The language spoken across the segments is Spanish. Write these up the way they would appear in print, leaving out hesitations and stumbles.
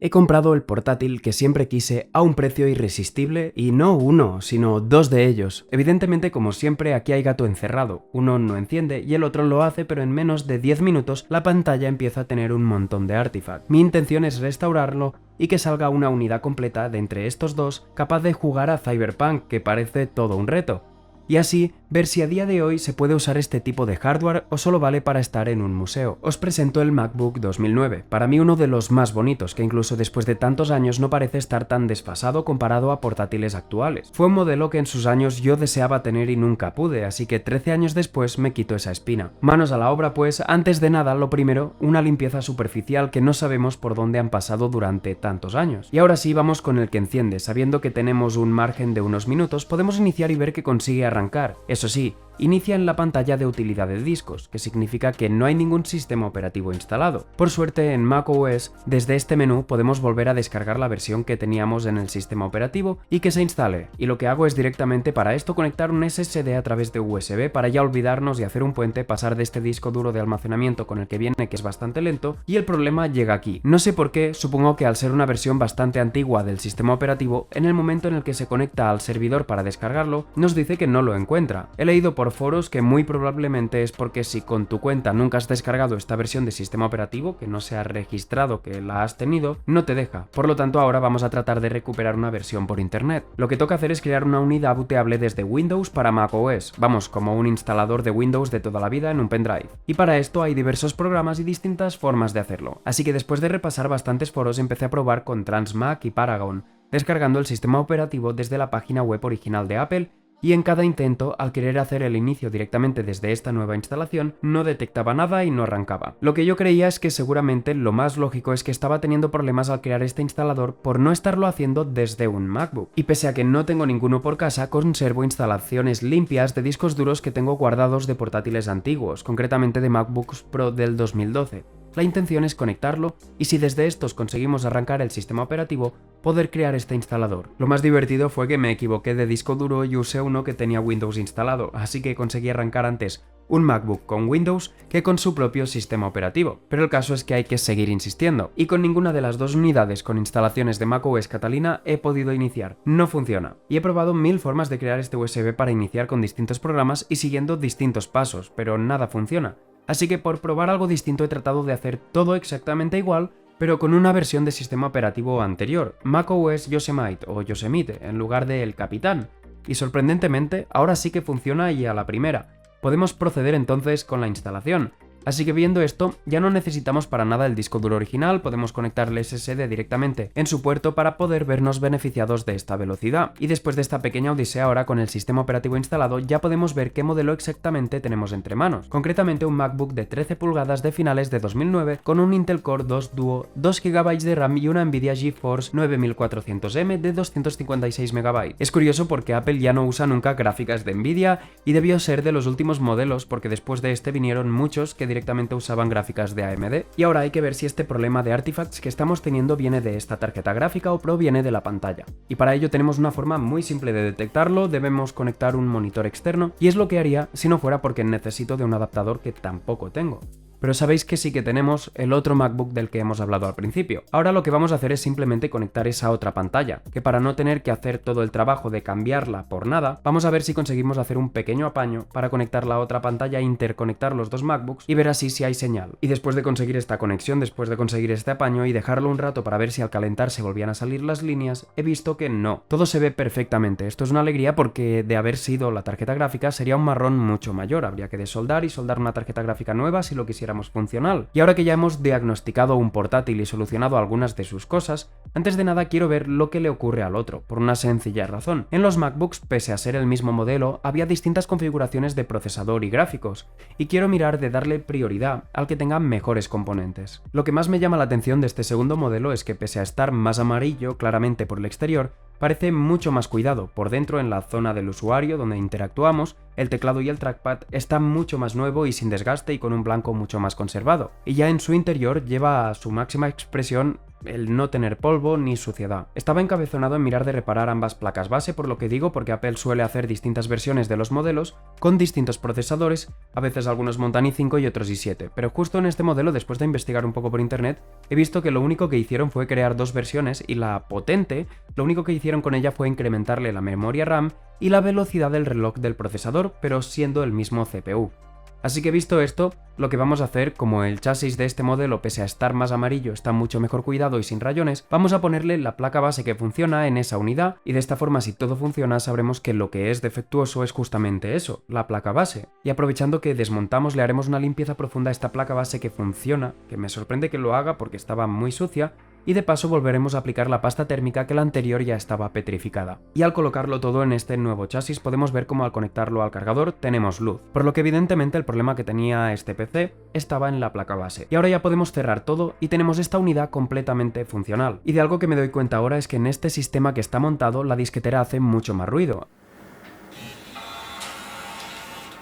He comprado el portátil que siempre quise a un precio irresistible y no uno, sino dos de ellos. Evidentemente, como siempre, aquí hay gato encerrado. Uno no enciende y el otro lo hace, pero en menos de 10 minutos la pantalla empieza a tener un montón de artifacts. Mi intención es restaurarlo y que salga una unidad completa de entre estos dos capaz de jugar a Cyberpunk, que parece todo un reto. Y así, ver si a día de hoy se puede usar este tipo de hardware o solo vale para estar en un museo. Os presento el MacBook 2009, para mí uno de los más bonitos, que incluso después de tantos años no parece estar tan desfasado comparado a portátiles actuales. Fue un modelo que en sus años yo deseaba tener y nunca pude, así que 13 años después me quito esa espina. Manos a la obra pues, antes de nada, lo primero, una limpieza superficial que no sabemos por dónde han pasado durante tantos años. Y ahora sí vamos con el que enciende, sabiendo que tenemos un margen de unos minutos, podemos iniciar y ver que consigue arrancar. Eso sí, inicia en la pantalla de utilidad de discos, que significa que no hay ningún sistema operativo instalado. Por suerte, en macOS, desde este menú podemos volver a descargar la versión que teníamos en el sistema operativo y que se instale. Y lo que hago es directamente para esto conectar un SSD a través de USB para ya olvidarnos y hacer un puente, pasar de este disco duro de almacenamiento con el que viene, que es bastante lento, y el problema llega aquí. No sé por qué, supongo que al ser una versión bastante antigua del sistema operativo, en el momento en el que se conecta al servidor para descargarlo, nos dice que no lo encuentra. He leído por foros que muy probablemente es porque si con tu cuenta nunca has descargado esta versión de sistema operativo, que no se ha registrado que la has tenido, no te deja. Por lo tanto, ahora vamos a tratar de recuperar una versión por internet. Lo que toca hacer es crear una unidad booteable desde Windows para macOS, vamos, como un instalador de Windows de toda la vida en un pendrive. Y para esto hay diversos programas y distintas formas de hacerlo. Así que después de repasar bastantes foros empecé a probar con Transmac y Paragon, descargando el sistema operativo desde la página web original de Apple. Y en cada intento, al querer hacer el inicio directamente desde esta nueva instalación, no detectaba nada y no arrancaba. Lo que yo creía es que seguramente lo más lógico es que estaba teniendo problemas al crear este instalador por no estarlo haciendo desde un MacBook. Y pese a que no tengo ninguno por casa, conservo instalaciones limpias de discos duros que tengo guardados de portátiles antiguos, concretamente de MacBooks Pro del 2012. La intención es conectarlo y si desde estos conseguimos arrancar el sistema operativo, poder crear este instalador. Lo más divertido fue que me equivoqué de disco duro y usé uno que tenía Windows instalado, así que conseguí arrancar antes un MacBook con Windows que con su propio sistema operativo. Pero el caso es que hay que seguir insistiendo, y con ninguna de las dos unidades con instalaciones de macOS Catalina he podido iniciar. No funciona. Y he probado 1000 formas de crear este USB para iniciar con distintos programas y siguiendo distintos pasos, pero nada funciona. Así que por probar algo distinto he tratado de hacer todo exactamente igual, pero con una versión de sistema operativo anterior, macOS Yosemite o Yosemite en lugar de El Capitán. Y sorprendentemente, ahora sí que funciona y a la primera. Podemos proceder entonces con la instalación. Así que viendo esto, ya no necesitamos para nada el disco duro original, podemos conectar el SSD directamente en su puerto para poder vernos beneficiados de esta velocidad. Y después de esta pequeña odisea ahora con el sistema operativo instalado, ya podemos ver qué modelo exactamente tenemos entre manos. Concretamente un MacBook de 13 pulgadas de finales de 2009 con un Intel Core 2 Duo, 2 GB de RAM y una Nvidia GeForce 9400M de 256 MB. Es curioso porque Apple ya no usa nunca gráficas de Nvidia y debió ser de los últimos modelos porque después de este vinieron muchos que directamente usaban gráficas de AMD. Y ahora hay que ver si este problema de artifacts que estamos teniendo viene de esta tarjeta gráfica o proviene de la pantalla. Y para ello tenemos una forma muy simple de detectarlo, debemos conectar un monitor externo y es lo que haría si no fuera porque necesito de un adaptador que tampoco tengo. Pero sabéis que sí que tenemos el otro MacBook del que hemos hablado al principio. Ahora lo que vamos a hacer es simplemente conectar esa otra pantalla, que para no tener que hacer todo el trabajo de cambiarla por nada, vamos a ver si conseguimos hacer un pequeño apaño para conectar la otra pantalla e interconectar los dos MacBooks y ver así si hay señal. Y después de conseguir esta conexión, después de conseguir este apaño y dejarlo un rato para ver si al calentarse volvían a salir las líneas, he visto que no. Todo se ve perfectamente. Esto es una alegría porque de haber sido la tarjeta gráfica sería un marrón mucho mayor. Habría que desoldar y soldar una tarjeta gráfica nueva si lo quisiéramos funcional. Y ahora que ya hemos diagnosticado un portátil y solucionado algunas de sus cosas, antes de nada quiero ver lo que le ocurre al otro, por una sencilla razón. En los MacBooks, pese a ser el mismo modelo, había distintas configuraciones de procesador y gráficos, y quiero mirar de darle prioridad al que tenga mejores componentes. Lo que más me llama la atención de este segundo modelo es que pese a estar más amarillo claramente por el exterior, parece mucho más cuidado. Por dentro, en la zona del usuario donde interactuamos, el teclado y el trackpad está mucho más nuevo y sin desgaste y con un blanco mucho más conservado. Y ya en su interior lleva a su máxima expresión el no tener polvo ni suciedad. Estaba encabezonado en mirar de reparar ambas placas base, por lo que digo, porque Apple suele hacer distintas versiones de los modelos con distintos procesadores, a veces algunos montan i5 y otros i7, pero justo en este modelo, después de investigar un poco por internet, he visto que lo único que hicieron fue crear dos versiones y la potente, lo único que hicieron con ella fue incrementarle la memoria RAM y la velocidad del reloj del procesador, pero siendo el mismo CPU. Así que visto esto, lo que vamos a hacer, como el chasis de este modelo pese a estar más amarillo está mucho mejor cuidado y sin rayones, vamos a ponerle la placa base que funciona en esa unidad y de esta forma si todo funciona sabremos que lo que es defectuoso es justamente eso, la placa base. Y aprovechando que desmontamos le haremos una limpieza profunda a esta placa base que funciona, que me sorprende que lo haga porque estaba muy sucia, y de paso volveremos a aplicar la pasta térmica que la anterior ya estaba petrificada. Y al colocarlo todo en este nuevo chasis podemos ver cómo al conectarlo al cargador tenemos luz, por lo que evidentemente el problema que tenía este PC estaba en la placa base. Y ahora ya podemos cerrar todo y tenemos esta unidad completamente funcional. Y de algo que me doy cuenta ahora es que en este sistema que está montado la disquetera hace mucho más ruido.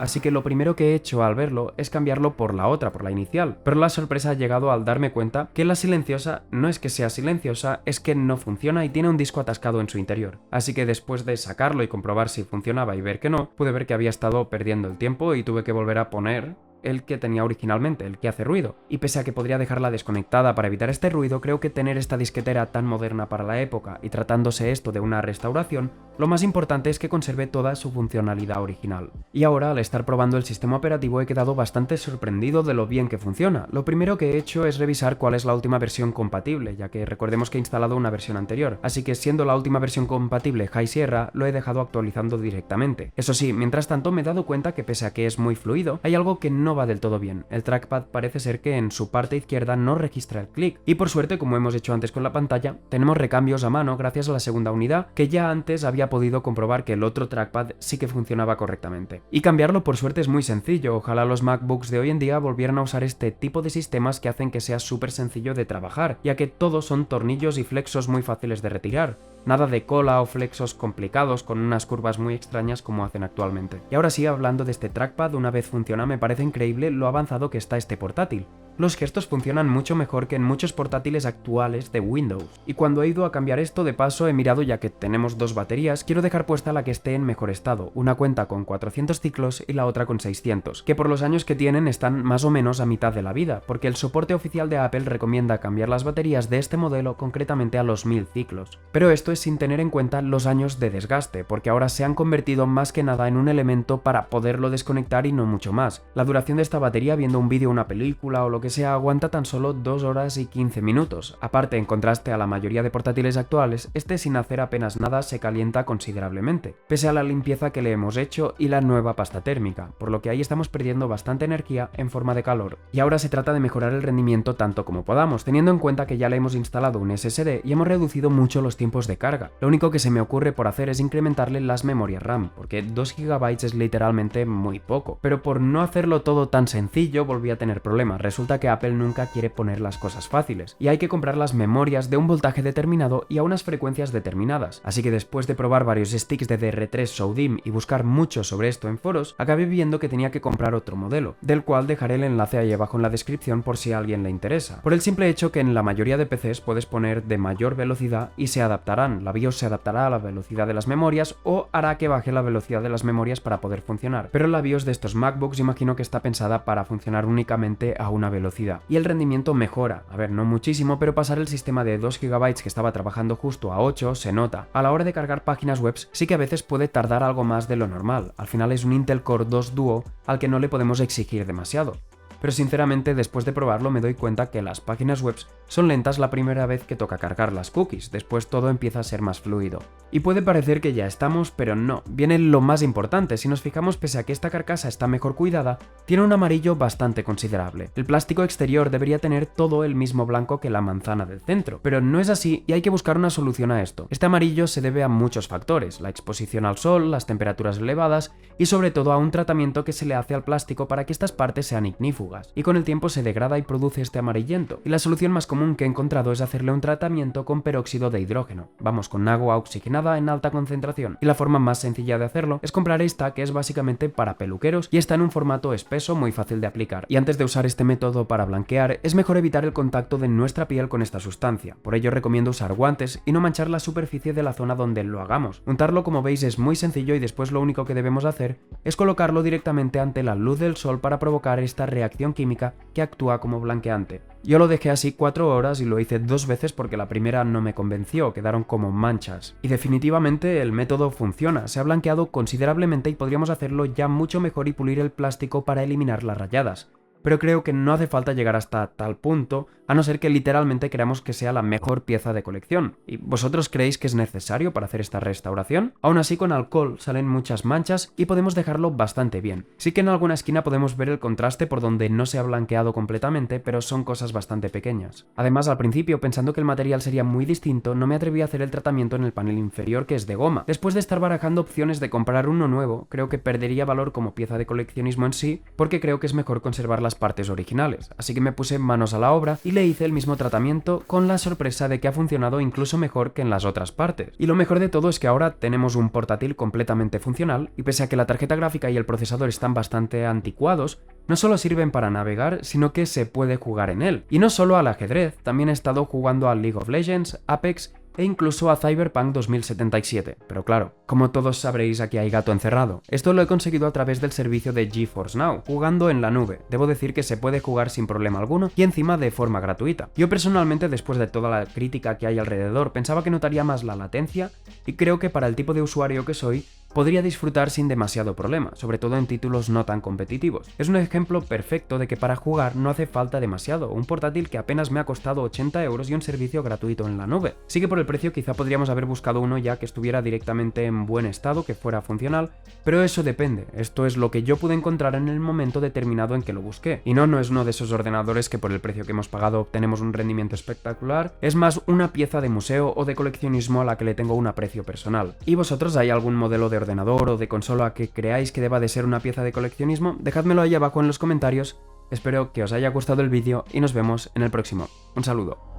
Así que lo primero que he hecho al verlo es cambiarlo por la otra, por la inicial, pero la sorpresa ha llegado al darme cuenta que la silenciosa no es que sea silenciosa, es que no funciona y tiene un disco atascado en su interior. Así que después de sacarlo y comprobar si funcionaba y ver que no, pude ver que había estado perdiendo el tiempo y tuve que volver a poner el que tenía originalmente, el que hace ruido. Y pese a que podría dejarla desconectada para evitar este ruido, creo que tener esta disquetera tan moderna para la época y tratándose esto de una restauración, lo más importante es que conserve toda su funcionalidad original. Y ahora, al estar probando el sistema operativo, he quedado bastante sorprendido de lo bien que funciona. Lo primero que he hecho es revisar cuál es la última versión compatible, ya que recordemos que he instalado una versión anterior, así que siendo la última versión compatible High Sierra, lo he dejado actualizando directamente. Eso sí, mientras tanto me he dado cuenta que pese a que es muy fluido, hay algo que no va del todo bien. El trackpad parece ser que en su parte izquierda no registra el clic, y por suerte, como hemos hecho antes con la pantalla, tenemos recambios a mano gracias a la segunda unidad, que ya antes había podido comprobar que el otro trackpad sí que funcionaba correctamente. Y cambiarlo por suerte es muy sencillo, ojalá los MacBooks de hoy en día volvieran a usar este tipo de sistemas que hacen que sea súper sencillo de trabajar, ya que todos son tornillos y flexos muy fáciles de retirar. Nada de cola o flexos complicados con unas curvas muy extrañas como hacen actualmente. Y ahora sí, hablando de este trackpad, una vez funciona me parece increíble lo avanzado que está este portátil. Los gestos funcionan mucho mejor que en muchos portátiles actuales de Windows. Y cuando he ido a cambiar esto, de paso he mirado, ya que tenemos dos baterías, quiero dejar puesta la que esté en mejor estado. Una cuenta con 400 ciclos y la otra con 600, que por los años que tienen están más o menos a mitad de la vida, porque el soporte oficial de Apple recomienda cambiar las baterías de este modelo concretamente a los 1000 ciclos. Pero esto es sin tener en cuenta los años de desgaste, porque ahora se han convertido más que nada en un elemento para poderlo desconectar y no mucho más. La duración de esta batería viendo un vídeo o una película o lo que sea aguanta tan solo 2 horas y 15 minutos. Aparte, en contraste a la mayoría de portátiles actuales, este sin hacer apenas nada se calienta considerablemente, pese a la limpieza que le hemos hecho y la nueva pasta térmica, por lo que ahí estamos perdiendo bastante energía en forma de calor. Y ahora se trata de mejorar el rendimiento tanto como podamos, teniendo en cuenta que ya le hemos instalado un SSD y hemos reducido mucho los tiempos de carga. Lo único que se me ocurre por hacer es incrementarle las memorias RAM, porque 2 GB es literalmente muy poco. Pero por no hacerlo todo tan sencillo volví a tener problemas. Resulta que Apple nunca quiere poner las cosas fáciles, y hay que comprar las memorias de un voltaje determinado y a unas frecuencias determinadas. Así que después de probar varios sticks de DR3 SODIMM y buscar mucho sobre esto en foros, acabé viendo que tenía que comprar otro modelo, del cual dejaré el enlace ahí abajo en la descripción por si a alguien le interesa. Por el simple hecho que en la mayoría de PCs puedes poner de mayor velocidad y se adaptarán. La BIOS se adaptará a la velocidad de las memorias o hará que baje la velocidad de las memorias para poder funcionar. Pero la BIOS de estos MacBooks imagino que está pensada para funcionar únicamente a una velocidad. Y el rendimiento mejora, a ver, no muchísimo, pero pasar el sistema de 2 GB que estaba trabajando justo a 8 se nota. A la hora de cargar páginas web sí que a veces puede tardar algo más de lo normal, al final es un Intel Core 2 Duo al que no le podemos exigir demasiado. Pero sinceramente después de probarlo me doy cuenta que las páginas web son lentas la primera vez que toca cargar las cookies, después todo empieza a ser más fluido. Y puede parecer que ya estamos, pero no, viene lo más importante. Si nos fijamos, pese a que esta carcasa está mejor cuidada, tiene un amarillo bastante considerable. El plástico exterior debería tener todo el mismo blanco que la manzana del centro, pero no es así y hay que buscar una solución a esto. Este amarillo se debe a muchos factores, la exposición al sol, las temperaturas elevadas y sobre todo a un tratamiento que se le hace al plástico para que estas partes sean ignífugas, y con el tiempo se degrada y produce este amarillento. Y la solución más común común que he encontrado es hacerle un tratamiento con peróxido de hidrógeno, vamos, con agua oxigenada en alta concentración, y la forma más sencilla de hacerlo es comprar esta, que es básicamente para peluqueros y está en un formato espeso muy fácil de aplicar. Y antes de usar este método para blanquear, es mejor evitar el contacto de nuestra piel con esta sustancia, por ello recomiendo usar guantes y no manchar la superficie de la zona donde lo hagamos. Untarlo, como veis, es muy sencillo y después lo único que debemos hacer es colocarlo directamente ante la luz del sol para provocar esta reacción química que actúa como blanqueante. Yo lo dejé así 4 horas y lo hice 2 veces porque la primera no me convenció, quedaron como manchas. Y definitivamente el método funciona, se ha blanqueado considerablemente y podríamos hacerlo ya mucho mejor y pulir el plástico para eliminar las rayadas. Pero creo que no hace falta llegar hasta tal punto, a no ser que literalmente queramos que sea la mejor pieza de colección. ¿Y vosotros creéis que es necesario para hacer esta restauración? Aún así, con alcohol salen muchas manchas y podemos dejarlo bastante bien. Sí que en alguna esquina podemos ver el contraste por donde no se ha blanqueado completamente, pero son cosas bastante pequeñas. Además, al principio, pensando que el material sería muy distinto, no me atreví a hacer el tratamiento en el panel inferior, que es de goma. Después de estar barajando opciones de comprar uno nuevo, creo que perdería valor como pieza de coleccionismo en sí, porque creo que es mejor conservar las partes originales, así que me puse manos a la obra y le hice el mismo tratamiento con la sorpresa de que ha funcionado incluso mejor que en las otras partes. Y lo mejor de todo es que ahora tenemos un portátil completamente funcional y pese a que la tarjeta gráfica y el procesador están bastante anticuados, no solo sirven para navegar, sino que se puede jugar en él. Y no solo al ajedrez, también he estado jugando a League of Legends, Apex e incluso a Cyberpunk 2077. Pero claro, como todos sabréis, aquí hay gato encerrado. Esto lo he conseguido a través del servicio de GeForce Now, jugando en la nube. Debo decir que se puede jugar sin problema alguno y encima de forma gratuita. Yo personalmente, después de toda la crítica que hay alrededor, pensaba que notaría más la latencia y creo que para el tipo de usuario que soy, podría disfrutar sin demasiado problema, sobre todo en títulos no tan competitivos. Es un ejemplo perfecto de que para jugar no hace falta demasiado, un portátil que apenas me ha costado 80 € y un servicio gratuito en la nube. Sí que por el precio quizá podríamos haber buscado uno ya que estuviera directamente en buen estado, que fuera funcional, pero eso depende, esto es lo que yo pude encontrar en el momento determinado en que lo busqué. Y no es uno de esos ordenadores que por el precio que hemos pagado obtenemos un rendimiento espectacular, es más una pieza de museo o de coleccionismo a la que le tengo un aprecio personal. ¿Y vosotros hay algún modelo de ordenador o de consola que creáis que deba de ser una pieza de coleccionismo? Dejádmelo ahí abajo en los comentarios. Espero que os haya gustado el vídeo y nos vemos en el próximo. Un saludo.